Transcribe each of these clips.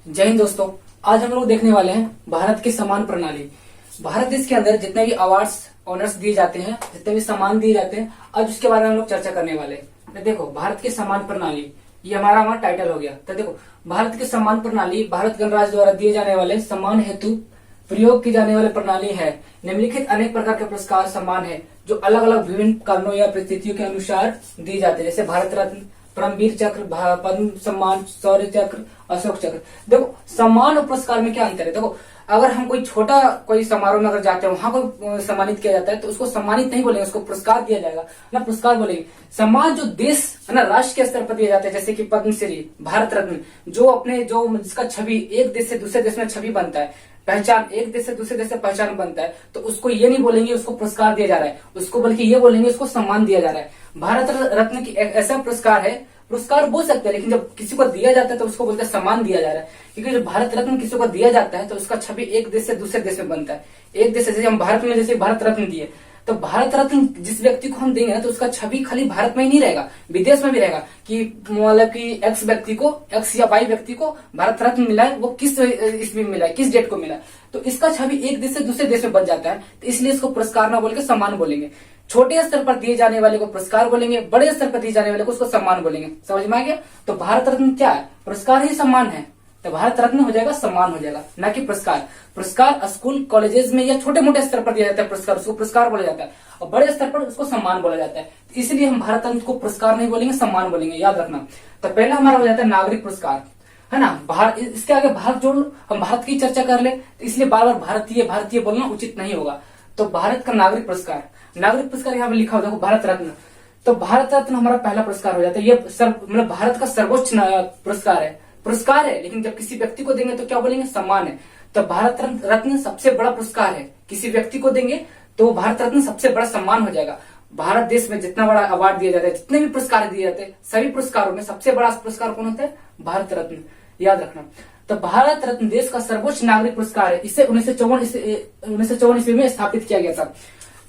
जय हिंद दोस्तों। आज हम लोग देखने वाले हैं भारत की सम्मान प्रणाली। भारत देश के अंदर जितने भी अवार्ड्स ऑनर्स दिए जाते हैं, जितने भी सम्मान दिए जाते हैं, आज उसके बारे में हम लोग चर्चा करने वाले हैं। तो देखो, भारत की सम्मान प्रणाली, ये हमारा टाइटल हो गया। तो देखो, भारत की सम्मान प्रणाली भारत गणराज्य द्वारा दिए जाने वाले सम्मान हेतु प्रयोग की जाने वाली प्रणाली है। निम्नलिखित अनेक प्रकार के पुरस्कार सम्मान है जो अलग अलग विभिन्न कारणों या परिस्थितियों के अनुसार दिए जाते हैं, जैसे भारत रत्न, परमवीर चक्र, पद्म सम्मान, शौर्य चक्र, अशोक चक्र। देखो, सम्मान और पुरस्कार में क्या अंतर है। देखो, अगर हम कोई समारोह में अगर जाते हैं, वहां कोई सम्मानित किया जाता है तो उसको सम्मानित नहीं बोलेंगे, उसको पुरस्कार दिया जाएगा ना, पुरस्कार बोलेंगे। सम्मान जो देश है ना, राष्ट्र के स्तर पर दिया जाता है, जैसे कि पद्मश्री, भारत रत्न, जो जिसका छवि एक देश से दूसरे देश में छवि बनता है, पहचान, एक देश से दूसरे देश से पहचान बनता है, तो उसको ये नहीं बोलेंगे उसको पुरस्कार दिया जा रहा है, उसको बल्कि ये बोलेंगे उसको सम्मान दिया जा रहा है। भारत रत्न की ऐसा पुरस्कार है, पुरस्कार बोल सकते हैं, लेकिन जब किसी को दिया जाता है तो उसको बोलते हैं सम्मान दिया जा रहा है। क्योंकि जब भारत रत्न किसी को दिया जाता है तो उसका छवि एक देश से दूसरे देश में बनता है। एक देश से, जैसे हम भारत में जैसे भारत रत्न दिए, तो भारत रत्न जिस व्यक्ति को हम देंगे ना, तो उसका छवि खाली भारत में ही नहीं रहेगा, विदेश में भी रहेगा। कि मतलब कि एक्स व्यक्ति को, एक्स या वाई व्यक्ति को भारत रत्न मिला है, वो किस इसमें मिला है, किस डेट को मिला है, तो इसका छवि एक देश से दूसरे देश में बन जाता है। तो इसलिए इसको पुरस्कार ना बोल के सम्मान बोलेंगे। छोटे स्तर पर दिए जाने वाले को पुरस्कार बोलेंगे, बड़े स्तर पर दिए जाने वाले को उसको सम्मान बोलेंगे। समझ में आ गया। तो भारत रत्न क्या है, पुरस्कार ही सम्मान है। तो भारत रत्न हो जाएगा, सम्मान हो जाएगा, ना कि पुरस्कार। पुरस्कार स्कूल कॉलेजेस में या छोटे मोटे स्तर पर दिया जाता है पुरस्कार, उसको पुरस्कार बोला जाता है, और बड़े स्तर पर उसको सम्मान बोला जाता है। इसलिए हम भारत रत्न को पुरस्कार नहीं बोलेंगे, सम्मान बोलेंगे, याद रखना। तो पहला हमारा हो जाता है नागरिक पुरस्कार, है ना। भारत, इसके आगे भारत जोड़ लो, हम भारत की चर्चा कर ले, तो इसलिए बार बार भारतीय भारतीय बोलना उचित नहीं होगा। तो भारत का नागरिक पुरस्कार, नागरिक पुरस्कार यहाँ पे लिखा हो, देखो भारत रत्न। तो भारत रत्न हमारा पहला पुरस्कार हो जाता है। ये मतलब भारत का सर्वोच्च पुरस्कार है, पुरस्कार है, लेकिन जब किसी व्यक्ति को देंगे तो क्या बोलेंगे, सम्मान है। तो भारत रत्न सबसे बड़ा पुरस्कार है, किसी व्यक्ति को देंगे तो भारत रत्न सबसे बड़ा सम्मान हो जाएगा। भारत देश में जितना बड़ा अवार्ड दिया जाता है, जितने भी पुरस्कार दिए जाते हैं, सभी पुरस्कारों में सबसे बड़ा पुरस्कार कौन होता है, भारत रत्न, याद रखना। तो भारत रत्न देश का सर्वोच्च नागरिक पुरस्कार है। इसे 1954 ईस्वी में स्थापित किया गया था।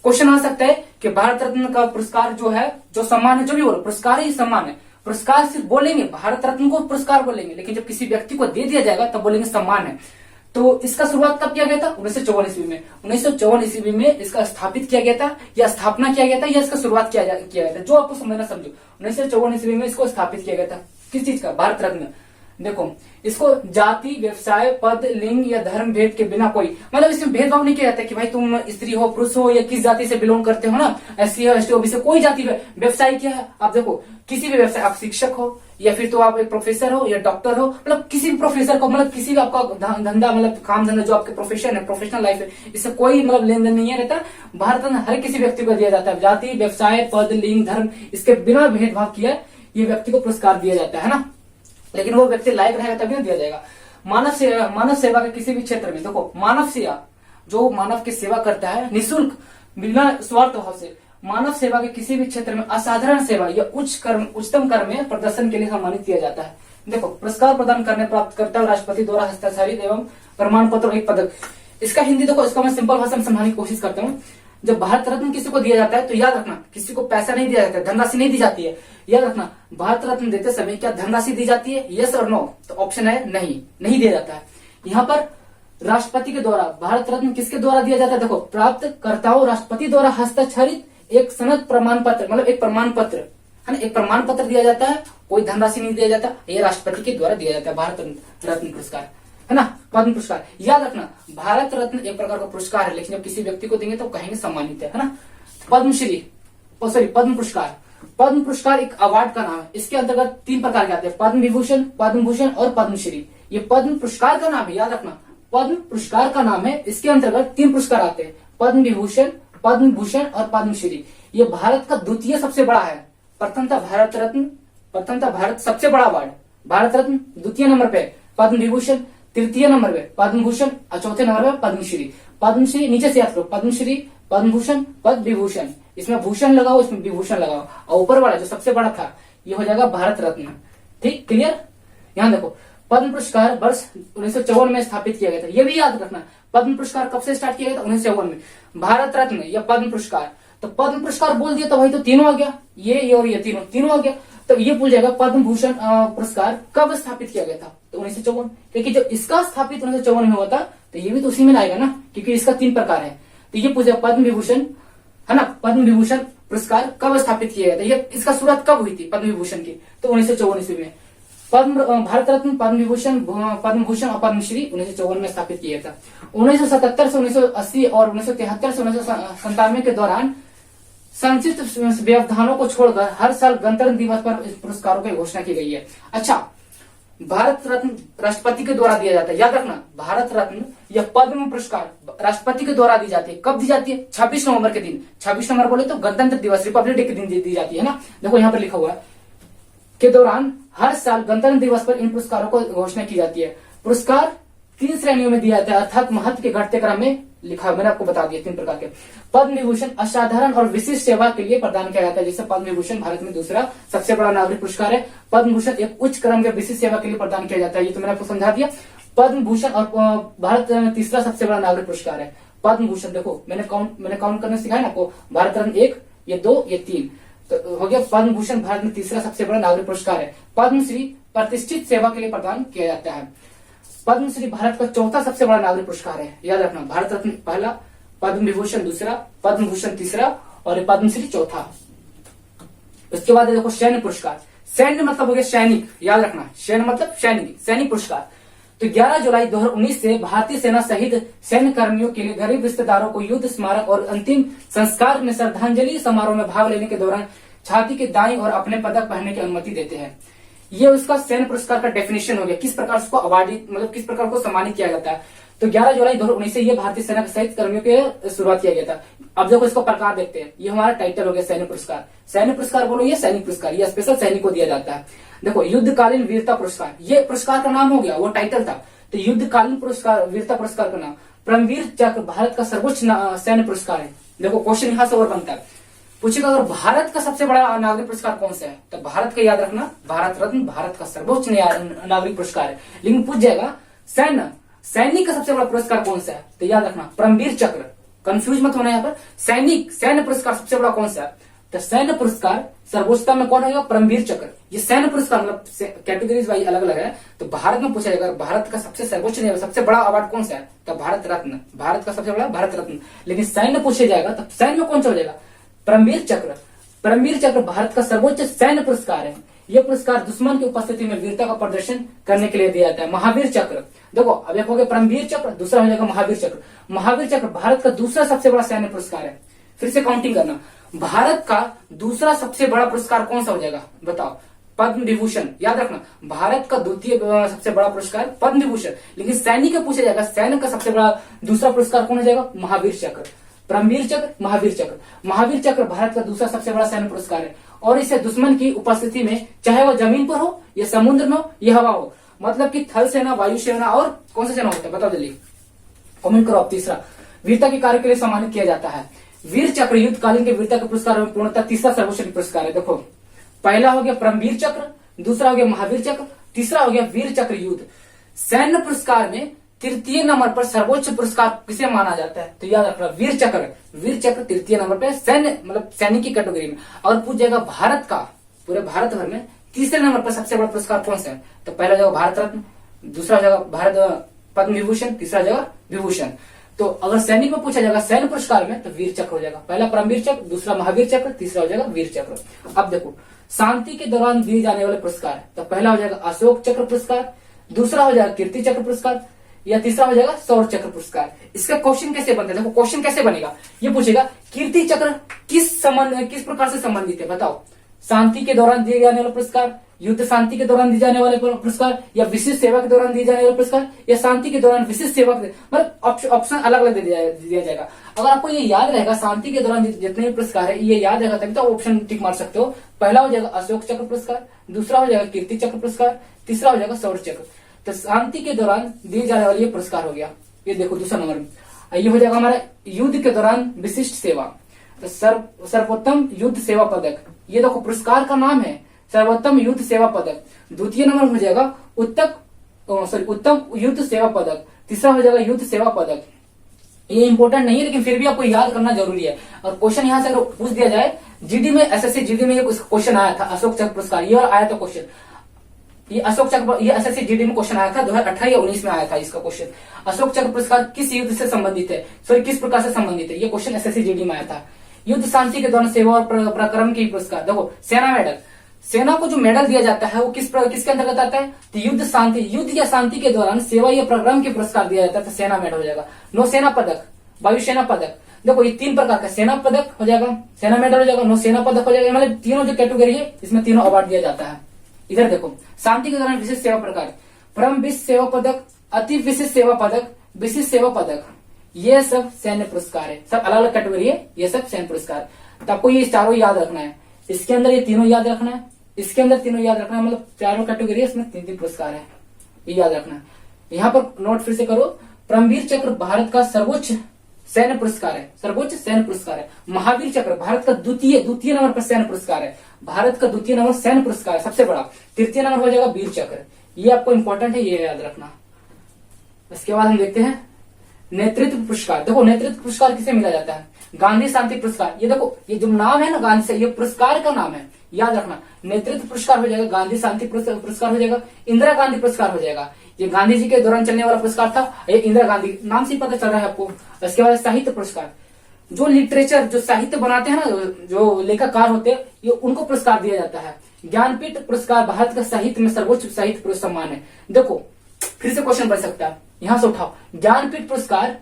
क्वेश्चन आ सकता है कि भारत रत्न का पुरस्कार जो है, जो सम्मान है, जो भी बोलो, पुरस्कार ही सम्मान है। पुरस्कार सिर्फ बोलेंगे, भारत रत्न को पुरस्कार बोलेंगे, लेकिन जब किसी व्यक्ति को दे दिया जाएगा तब बोलेंगे सम्मान है। तो इसका शुरुआत कब किया गया था, 1954 ईस्वी में। 1954 ईस्वी में इसका स्थापित किया गया था, या स्थापना किया गया था, या इसका शुरुआत किया गया था, जो आपको समझना समझो। 1954 ईस्वी में इसको स्थापित किया गया था। किस चीज का, भारत रत्न। देखो, इसको जाति, व्यवसाय, पद, लिंग या धर्म भेद के बिना कोई, मतलब इसमें भेदभाव नहीं किया जाता कि भाई तुम स्त्री हो, पुरुष हो, या किस जाति से बिलोंग करते हो ना, एससी हो, एसटी हो, ओबीसी, कोई जाति। व्यवसाय क्या है, आप देखो, किसी भी व्यवसाय, आप शिक्षक हो, या फिर तो आप एक प्रोफेसर हो, या डॉक्टर हो, मतलब किसी भी प्रोफेसर को, मतलब किसी भी आपका धंधा, मतलब काम धंधा, जो आपके प्रोफेशन है, प्रोफेशनल लाइफ है, इससे कोई मतलब लेन देन नहीं है रहता। भारत रत्न हर किसी व्यक्ति को दिया जाता है, जाति, व्यवसाय, पद, लिंग, धर्म, इसके बिना भेदभाव किया ये व्यक्ति को पुरस्कार दिया जाता है ना। लेकिन वो व्यक्ति लायक रहेगा तभी ना दिया जाएगा। मानव सेवा के किसी भी क्षेत्र में, देखो, मानव सेवा, जो मानव की सेवा करता है निःशुल्क, बिना स्वार्थ भाव से, मानव सेवा के किसी भी क्षेत्र में असाधारण सेवा या उच्चतम कर्म में प्रदर्शन के लिए सम्मानित किया जाता है। देखो, पुरस्कार प्रदान करने प्राप्त करता है राष्ट्रपति द्वारा हस्ताक्षरित एवं प्रमाण पत्र, एक पदक। इसका हिंदी देखो, इसका मैं सिंपल भाषा में समझाने की कोशिश करता हूँ। जब भारत रत्न किसी को दिया जाता है तो याद रखना, किसी को पैसा नहीं दिया जाता है, धनराशि नहीं दी जाती है। याद रखना, भारत रत्न देते समय क्या धनराशि दी जाती है, यस और नो। तो ऑप्शन है नहीं दिया जाता है। यहाँ पर राष्ट्रपति के द्वारा भारत रत्न किसके द्वारा दिया जाता है, देखो, प्राप्त कर्ताओं राष्ट्रपति द्वारा हस्ताक्षरित एक सनद प्रमाण पत्र, मतलब एक प्रमाण पत्र है ना, एक प्रमाण पत्र दिया जाता है, कोई धनराशि नहीं दिया जाता, ये राष्ट्रपति के द्वारा दिया जाता है भारत रत्न पुरस्कार, है ना। पद्म पुरस्कार, याद रखना, भारत रत्न एक प्रकार का पुरस्कार है, लेकिन जब किसी व्यक्ति को देंगे तो कहेंगे सम्मानित है ना। पद्म पुरस्कार, पद्म पुरस्कार एक अवार्ड का नाम है। इसके अंतर्गत 3 प्रकार के आते हैं, पद्म विभूषण, पद्म भूषण और पद्मश्री। ये पद्म पुरस्कार का नाम है, याद रखना, पद्म पुरस्कार का नाम है। इसके अंतर्गत 3 पुरस्कार आते हैं, पद्म विभूषण, पद्म भूषण और पद्मश्री। ये भारत का द्वितीय सबसे बड़ा है। प्रथम था भारत रत्न, भारत सबसे बड़ा अवार्ड भारत रत्न, द्वितीय नंबर पे पद्म विभूषण, तृतीय नंबर पे पद्म भूषण और चौथे नंबर पे पद्मश्री। पद्मश्री नीचे से याद करो, पद्मश्री, पद्म भूषण, पद्म विभूषण, इसमें भूषण लगाओ, इसमें विभूषण लगाओ, और ऊपर वाला जो सबसे बड़ा था ये हो जाएगा भारत रत्न। ठीक, क्लियर। यहाँ देखो, पद्म पुरस्कार वर्ष 1954 में स्थापित किया गया था, ये भी याद रखना। पद्म पुरस्कार कब से स्टार्ट किया गया था, 1954 में। भारत रत्न या पद्म पुरस्कार, तो पद्म पुरस्कार बोल दिया तो भाई तो तीनों आ गया, ये और ये तीनों आ गया। तो ये भूल जाएगा, पद्म भूषण पुरस्कार कब स्थापित किया गया था, तो तो 1954, क्योंकि जब इसका स्थापित 1954 में हुआ था तो ये भी तो उसी में आएगा ना, क्योंकि इसका 3 प्रकार है। तो ये पूछा पद्म विभूषण है ना, पद्म विभूषण पुरस्कार कब स्थापित किया गया था, ये इसका शुरुआत कब हुई थी पद्म विभूषण की, तो 1954 ईस्वी में। पद्म भारत रत्न, पद्म विभूषण, पद्म भूषण और पद्मश्री 1954 में स्थापित किया था। 1977 से 1980 और 1973 से 1997 के दौरान संक्षिप्त व्यवधानों को छोड़कर हर साल गणतंत्र दिवस पर इस पुरस्कारों की घोषणा की गई है। अच्छा, भारत रत्न राष्ट्रपति के द्वारा दिया जाता है, याद रखना, भारत रत्न या पद्म पुरस्कार राष्ट्रपति के द्वारा दी जाती है। कब दी जाती है? 26 नवंबर के दिन। 26 नवंबर बोले तो गणतंत्र दिवस, रिपब्लिक डे के दिन दी जाती है ना। देखो यहाँ पर लिखा हुआ है के दौरान हर साल गणतंत्र दिवस पर इन पुरस्कारों को घोषणा की जाती है। पुरस्कार 3 श्रेणियों में दिया जाता है, अर्थात महत्व के घटते क्रम में लिखा, मैंने आपको बता दिया 3 प्रकार के। पद्म विभूषण असाधारण और विशिष्ट सेवा के लिए प्रदान किया जाता है, जैसे पद्म विभूषण भारत में दूसरा सबसे बड़ा नागरिक पुरस्कार है। पद्म भूषण एक उच्च क्रम के विशिष्ट सेवा के लिए प्रदान किया जाता है, ये तो मैंने आपको समझा दिया। पद्म भूषण और भारत में तीसरा सबसे बड़ा नागरिक पुरस्कार है। पद्म भूषण देखो मैंने काउंट करना सिखाया ना आपको, भारत रत्न 1, ये 2, ये 3, तो हो गया। पद्म भूषण भारत में तीसरा सबसे बड़ा नागरिक पुरस्कार है। पद्मश्री प्रतिष्ठित सेवा के लिए प्रदान किया जाता है। पद्मश्री भारत का चौथा सबसे बड़ा नागरिक पुरस्कार है, याद रखना। भारत रत्न पहला, पद्म विभूषण दूसरा, पद्म भूषण तीसरा और पद्मश्री चौथा। उसके बाद देखो सैन्य पुरस्कार। सैन्य मतलब हो गया सैनिक, याद रखना, सैन्य मतलब सैनिक, सैनिक पुरस्कार। तो 11 जुलाई 2019 से भारतीय सेना सहित सैन्य कर्मियों के लिए गरीब रिश्तेदारों को युद्ध स्मारक और अंतिम संस्कार में श्रद्धांजलि समारोह में भाग लेने के दौरान छाती के दाईं और अपने पदक पहनने की अनुमति देते हैं। ये उसका सैन्य पुरस्कार का डेफिनेशन हो गया, किस प्रकार उसको अवार्डित मतलब किस प्रकार को सम्मानित किया जाता है। तो 11 जुलाई 2019 से ये भारतीय सेना के सहित कर्मियों के शुरुआत किया गया था। अब देखो इसको प्रकार देखते हैं, ये हमारा टाइटल हो गया सैन्य पुरस्कार। सैन्य पुरस्कार बोलो, ये सैनिक पुरस्कार, ये स्पेशल सैनिक को दिया जाता है। देखो युद्धकालीन वीरता पुरस्कार, ये पुरस्कार का नाम हो गया, वो टाइटल था। तो युद्धकालीन पुरस्कार, वीरता पुरस्कार का नाम। परमवीर चक्र भारत का सर्वोच्च सैन्य पुरस्कार है। देखो क्वेश्चन यहां से और बनता है, पूछेगा अगर भारत का सबसे बड़ा नागरिक पुरस्कार कौन सा है, तो भारत का याद रखना, भारत रत्न भारत का सर्वोच्च नागरिक पुरस्कार है। लेकिन पूछ जाएगा सैनिक का सबसे बड़ा पुरस्कार कौन सा है, तो याद रखना परमवीर चक्र। कंफ्यूज मत होना यहाँ पर, सैन्य पुरस्कार सबसे बड़ा कौन सा है, तो सैन्य पुरस्कार सर्वोच्चता में कौन होगा, परमवीर चक्र। ये सैन्य पुरस्कार मतलब कैटेगरीज वाइज अलग अलग है। तो भारत में पूछा जाएगा भारत का सबसे सर्वोच्च सबसे बड़ा अवार्ड कौन सा है, तो भारत रत्न, भारत का सबसे बड़ा भारत रत्न। लेकिन सैन्य पूछा जाएगा तो सैन्य में कौन सा हो जाएगा, परमवीर चक्र। परमवीर चक्र भारत का सर्वोच्च सैन्य पुरस्कार है। यह पुरस्कार दुश्मन की उपस्थिति में वीरता का प्रदर्शन करने के लिए दिया जाता है। महावीर चक्र, देखो अब एक हो गया परमवीर चक्र, दूसरा हो जाएगा महावीर चक्र। महावीर चक्र भारत का दूसरा सबसे बड़ा सैन्य पुरस्कार है। फिर से काउंटिंग करना, भारत का दूसरा सबसे बड़ा पुरस्कार कौन सा हो जाएगा, बताओ, पद्म विभूषण। याद रखना, भारत का द्वितीय सबसे बड़ा पुरस्कार पद्म विभूषण। लेकिन सैनिक का पूछा जाएगा, सैनिक का सबसे बड़ा दूसरा पुरस्कार कौन हो जाएगा, महावीर चक्र। परमवीर चक्र, महावीर चक्र। महावीर चक्र भारत का दूसरा सबसे बड़ा सैन्य पुरस्कार है और इसे दुश्मन की उपस्थिति में, चाहे वह जमीन पर हो या समुद्र में हो या हवा हो, मतलब कि थल सेना, वायु सेना और कौन सा सेना होता है, बताओ जल्दी कमेंट करो। अब तीसरा, वीरता के कार्य के लिए सम्मानित किया जाता है। वीर चक्र युद्धकालीन के वीरता के पुरस्कार में पूर्णतः तीसरा सर्वोच्च पुरस्कार है। देखो पहला हो गया परमवीर चक्र, दूसरा हो गया महावीर चक्र, तीसरा हो गया वीर चक्र युद्ध। सैन्य पुरस्कार में तृतीय नंबर पर सर्वोच्च पुरस्कार किसे माना जाता है, तो याद रखना वीर चक्र। वीर चक्र तृतीय नंबर पे सैन्य मतलब सैनिक की कैटेगरी में। और पूछ जाएगा भारत का, पूरे भारत भर में तीसरे नंबर पर सबसे बड़ा पुरस्कार कौन सा है, तो पहला जगह भारत रत्न, दूसरा जगह भारत पद्म विभूषण, तीसरा जगह विभूषण। तो अगर सैनिक में पूछा जाएगा सैन्य पुरस्कार में, तो वीर चक्र हो जाएगा। पहला परमवीर चक्र, दूसरा महावीर चक्र, तीसरा हो जाएगा वीर चक्र। अब देखो शांति के दौरान दिए जाने वाले पुरस्कार, तो पहला हो जाएगा अशोक चक्र पुरस्कार, दूसरा हो जाएगा कीर्ति चक्र पुरस्कार या तीसरा हो जाएगा शौर्य चक्र पुरस्कार। इसका क्वेश्चन कैसे बनता है, देखो क्वेश्चन कैसे बनेगा, ये पूछेगा कीर्ति चक्र किस प्रकार से संबंधित है, बताओ। शांति के दौरान दिए जाने वाला पुरस्कार, युद्ध शांति के दौरान दिए जाने वाले पुरस्कार, या विशिष्ट सेवा के दौरान दिए जाने वाले पुरस्कार, या शांति के दौरान विशिष्ट सेवा, मतलब ऑप्शन अलग अलग दिया जाएगा। अगर आपको ये याद रहेगा शांति के दौरान जितने भी पुरस्कार है ये याद रहेगा तभी तो ऑप्शन टिक मार सकते हो। पहला हो जाएगा अशोक चक्र पुरस्कार, दूसरा हो जाएगा कीर्ति चक्र पुरस्कार, तीसरा हो जाएगा शौर्य चक्र। तो शांति के दौरान दिए जाने वाले ये पुरस्कार हो गया, ये देखो दूसरा नंबर में। ये हो जाएगा हमारा युद्ध के दौरान विशिष्ट सेवा, तो सर्वोत्तम युद्ध सेवा पदक, ये देखो पुरस्कार का नाम है सर्वोत्तम युद्ध सेवा पदक। द्वितीय नंबर हो जाएगा उत्तम युद्ध सेवा पदक, तीसरा हो जाएगा युद्ध सेवा पदक। ये इंपॉर्टेंट नहीं है लेकिन फिर भी आपको याद करना जरूरी है। और क्वेश्चन यहाँ से अगर पूछ दिया जाए, जीडी में एसएससी जीडी में क्वेश्चन आया था अशोक चक्र पुरस्कार, ये और आया था क्वेश्चन। ये अशोक चक्र, ये एसएससी जीडी में क्वेश्चन आया था 2018 या 19 में आया था इसका क्वेश्चन। अशोक चक्र पुरस्कार किस युद्ध से संबंधित है, सॉरी किस प्रकार से संबंधित है, ये क्वेश्चन एसएससी जीडी में आया था। युद्ध शांति के दौरान सेवा और पराक्रम की पुरस्कार, देखो सेना मेडल, सेना को जो मेडल दिया जाता है वो किसके अंतर्गत आता है, तो युद्ध शांति, युद्ध या शांति के दौरान सेवा या पराक्रम की पुरस्कार दिया जाता है, तो सेना मेडल हो जाएगा। नौसेना पदक, वायुसेना पदक, देखो ये 3 प्रकार का, सेना पदक हो जाएगा, सेना मेडल हो जाएगा, नौसेना पदक हो जाएगा, मतलब तीनों जो कैटेगरी है इसमें तीनों अवार्ड दिया जाता है। इधर देखो शांति के दौरान विशिष्ट सेवा प्रकार, परम विशिष्ट सेवा पदक, अति विशिष्ट सेवा पदक, विशिष्ट सेवा पदक, ये सब सैन्य पुरस्कार है, सब अलग अलग कैटेगरी है, ये सब सैन्य पुरस्कार। तो आपको ये चारों याद रखना है, इसके अंदर ये तीनों याद रखना है, इसके अंदर तीनों याद रखना है, मतलब चारों कैटेगरी है, इसमें 3-3 पुरस्कार है, ये याद रखना है। यहाँ पर नोट फिर से करो, परमवीर चक्र भारत का सर्वोच्च सैन्य पुरस्कार है, सर्वोच्च सैन्य पुरस्कार है। महावीर चक्र भारत का द्वितीय नंबर पर सैन्य पुरस्कार है, भारत का द्वितीय नंबर सैन्य पुरस्कार है सबसे बड़ा। तृतीय नंबर हो जाएगा वीर चक्र, ये आपको इंपॉर्टेंट है, ये याद रखना। इसके बाद हम देखते हैं नेतृत्व पुरस्कार। देखो नेतृत्व पुरस्कार किसे मिला जाता है, गांधी शांति पुरस्कार। ये देखो ये जो नाम है ना गांधी से, ये पुरस्कार का नाम है, याद रखना। नेतृत्व पुरस्कार हो जाएगा, गांधी शांति पुरस्कार हो जाएगा, इंदिरा गांधी पुरस्कार हो जाएगा, ये गांधी जी के दौरान चलने वाला पुरस्कार था, ये इंदिरा गांधी नाम से ही पता चल रहा है आपको। इसके बाद साहित्य पुरस्कार, जो लिटरेचर, जो साहित्य बनाते हैं ना, जो लेखककार होते हैं, ये उनको पुरस्कार दिया जाता है। ज्ञानपीठ पुरस्कार भारत का साहित्य में सर्वोच्च साहित्य सम्मान है। देखो फिर से क्वेश्चन बन सकता है, यहां से उठाओ, ज्ञानपीठ पुरस्कार,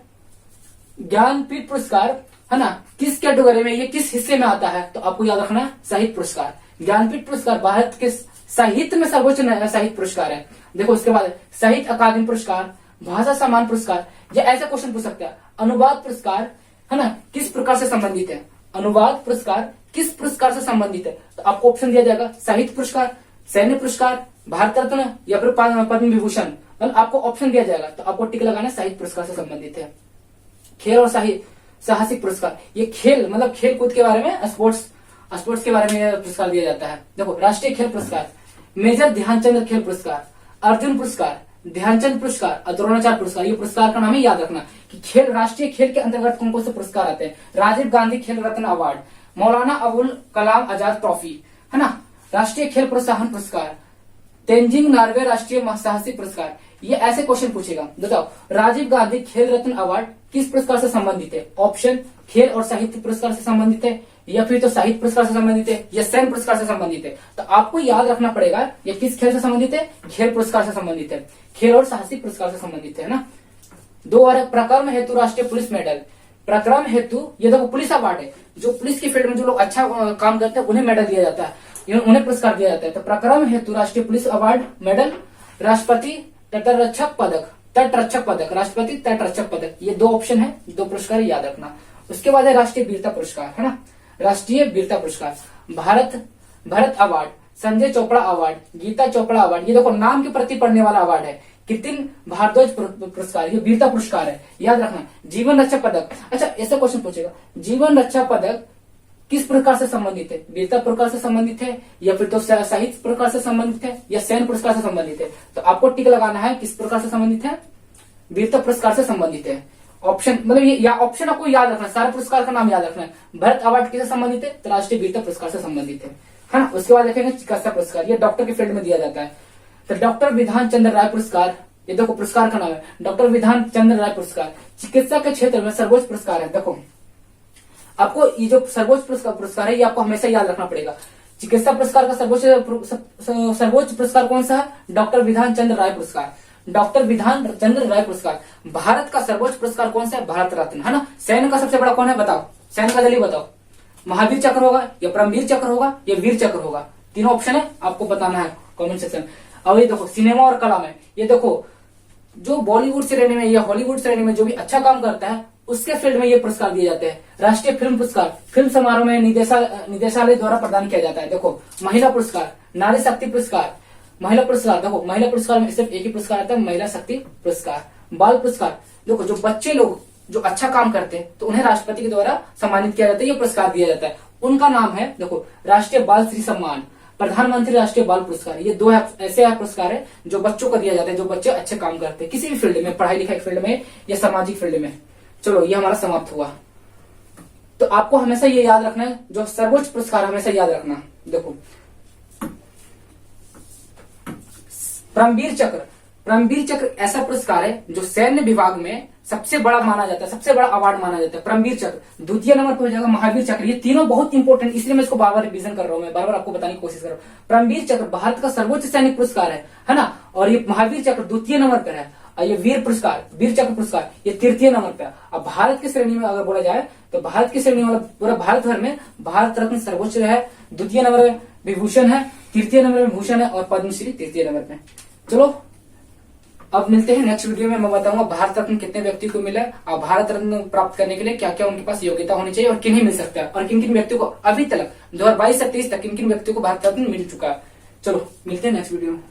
ज्ञानपीठ पुरस्कार है ना, किस कैटेगरी में, ये किस हिस्से में आता है, तो आपको याद रखना है साहित्य पुरस्कार। ज्ञानपीठ पुरस्कार भारत के साहित्य में सर्वोच्च साहित्य पुरस्कार है। देखो इसके बाद साहित्य अकादमी पुरस्कार, भाषा सम्मान पुरस्कार, या ऐसा क्वेश्चन पूछ सकते हैं, अनुवाद पुरस्कार है ना, किस प्रकार से संबंधित है, अनुवाद पुरस्कार किस पुरस्कार से संबंधित है, तो आपको ऑप्शन दिया जाएगा साहित्य पुरस्कार, सैन्य पुरस्कार, भारत रत्न या फिर पद्म विभूषण, मतलब आपको ऑप्शन दिया जाएगा, तो आपको टिक लगाना साहित्य पुरस्कार से संबंधित है। खेल और साहसिक पुरस्कार, ये खेल मतलब खेल कूद के बारे में, स्पोर्ट्स के बारे में पुरस्कार दिया जाता है। देखो राष्ट्रीय खेल पुरस्कार, मेजर ध्यानचंद खेल पुरस्कार, अर्जुन पुरस्कार, ध्यानचंद पुरस्कार और द्रोणाचार्य पुरस्कार, ये पुरस्कार का नाम है, याद रखना कि खेल, राष्ट्रीय खेल के अंतर्गत कौन कौन से पुरस्कार आते हैं। राजीव गांधी खेल रत्न अवार्ड, मौलाना अबुल कलाम आजाद ट्रॉफी है ना, राष्ट्रीय खेल प्रोत्साहन पुरस्कार, तेंजिंग नार्वे राष्ट्रीय साहसिक पुरस्कार। ये ऐसे क्वेश्चन पूछेगा, बताओ राजीव गांधी खेल रत्न अवार्ड किस पुरस्कार से संबंधित है, ऑप्शन खेल और साहित्य पुरस्कार से संबंधित है, या फिर तो साहित्य पुरस्कार से संबंधित है, या सैन्य पुरस्कार से संबंधित है। तो आपको याद रखना पड़ेगा ये किस खेल से संबंधित है, खेल पुरस्कार से संबंधित है, खेल और साहसिक पुरस्कार से संबंधित है ना। 2 और प्रकर्म हेतु राष्ट्रीय पुलिस मेडल, प्रकर्म हेतु ये देखो पुलिस अवार्ड है, जो पुलिस की फील्ड में जो लोग अच्छा काम करते हैं उन्हें मेडल दिया जाता है, उन्हें पुरस्कार दिया जाता है। तो प्रकर्म हेतु राष्ट्रीय पुलिस अवार्ड मेडल, राष्ट्रपति तटरक्षक पदक, राष्ट्रपति तटरक्षक पदक, ये 2 ऑप्शन है, 2 पुरस्कार याद रखना। उसके बाद है राष्ट्रीय वीरता पुरस्कार है ना, राष्ट्रीय वीरता पुरस्कार, Bharat award, Sanjay Chopra award, Geeta Chopra award, ये देखो नाम के प्रति पढ़ने वाला अवार्ड है। कृत्रिम भारद्वाज पुरस्कार, ये वीरता पुरस्कार है, याद रखना। जीवन रक्षा पदक, अच्छा ऐसा क्वेश्चन पूछेगा, जीवन रक्षा पदक किस प्रकार से संबंधित है, वीरता पुरस्कार से संबंधित है, या फिर तो साहित्य पुरस्कार से संबंधित है, या सैन्य पुरस्कार से संबंधित है। तो आपको टिक लगाना है किस प्रकार से संबंधित है, वीरता पुरस्कार से संबंधित है। ऑप्शन मतलब ये या ऑप्शन आपको याद रखना है, सारे पुरस्कार का नाम याद रखना है। भारत अवार्ड किससे संबंधित है, तो राष्ट्रीय वीरता पुरस्कार से संबंधित है ना। उसके बाद देखेंगे चिकित्सा पुरस्कार, ये डॉक्टर के फील्ड में दिया जाता है। तो डॉक्टर विधान चंद्र राय पुरस्कार, ये देखो पुरस्कार का नाम है डॉक्टर विधान चंद्र राय पुरस्कार, चिकित्सा के क्षेत्र में सर्वोच्च पुरस्कार है। देखो आपको ये जो सर्वोच्च पुरस्कार है ये आपको हमेशा याद रखना पड़ेगा। चिकित्सा पुरस्कार का सर्वोच्च पुरस्कार कौन सा है, डॉक्टर विधान चंद्र राय पुरस्कार, डॉक्टर विधान चंद्र राय पुरस्कार। भारत का सर्वोच्च पुरस्कार कौन सा है, भारत रत्न है ना। सैन्य का सबसे बड़ा कौन है बताओ, सैन्य का जल्दी बताओ, महावीर चक्र होगा या परमवीर चक्र होगा या वीर चक्र होगा, तीनों ऑप्शन है, आपको बताना है कमेंट सेक्शन। अब ये देखो सिनेमा और कला में, ये देखो जो बॉलीवुड श्रेणी में या हॉलीवुड श्रेणी में जो भी अच्छा काम करता है उसके फील्ड में ये पुरस्कार दिए जाते हैं। राष्ट्रीय फिल्म पुरस्कार फिल्म समारोह में निदेशालय द्वारा प्रदान किया जाता है। देखो महिला पुरस्कार, नारी शक्ति पुरस्कार, महिला पुरस्कार, देखो महिला पुरस्कार में सिर्फ एक ही पुरस्कार आता है, महिला शक्ति पुरस्कार। बाल पुरस्कार, देखो जो बच्चे लोग जो अच्छा काम करते हैं तो उन्हें राष्ट्रपति के द्वारा सम्मानित किया जाता है, ये पुरस्कार दिया जाता है, उनका नाम है देखो राष्ट्रीय बाल श्री सम्मान, प्रधानमंत्री राष्ट्रीय बाल पुरस्कार। ये 2 ऐसे पुरस्कार है जो बच्चों को दिया जाता है जो बच्चे अच्छे काम करते हैं किसी भी फील्ड में, पढ़ाई लिखाई फील्ड में या सामाजिक फील्ड में। चलो ये हमारा समाप्त हुआ। तो आपको हमेशा ये याद रखना है, जो सर्वोच्च पुरस्कार हमेशा याद रखना। देखो परमवीर चक्र, परमवीर चक्र ऐसा पुरस्कार है जो सैन्य विभाग में सबसे बड़ा माना जाता है, सबसे बड़ा अवार्ड माना जाता है परमवीर चक्र। द्वितीय नंबर पर हो जाएगा महावीर चक्र। ये तीनों बहुत इंपॉर्टेंट, इसलिए मैं इसको बार बार रिवीजन कर रहा हूं, मैं बार बार आपको बताने की कोशिश कर रहा हूँ। परमवीर चक्र भारत का सर्वोच्च सैनिक पुरस्कार है ना, और ये महावीर चक्र द्वितीय नंबर पर है, और ये वीर पुरस्कार, वीर चक्र पुरस्कार ये तृतीय नंबर पे। अब भारत की श्रेणी में अगर बोला जाए तो भारत की श्रेणी में पूरा भारत भर में भारत रत्न सर्वोच्च है, द्वितीय नंबर में विभूषण है, तृतीय नंबर में भूषण है, और पद्मश्री तृतीय नंबर पे। चलो अब मिलते हैं नेक्स्ट वीडियो में। मैं बताऊंगा भारत रत्न कितने व्यक्ति को मिला है, और भारत रत्न प्राप्त करने के लिए क्या क्या उनके पास योग्यता होनी चाहिए, और किन्हें मिल सकता है, और किन किन व्यक्तियों को अभी तक 2022 से 23 तक किन किन व्यक्तियों को भारत रत्न मिल चुका है। चलो मिलते हैं नेक्स्ट वीडियो में।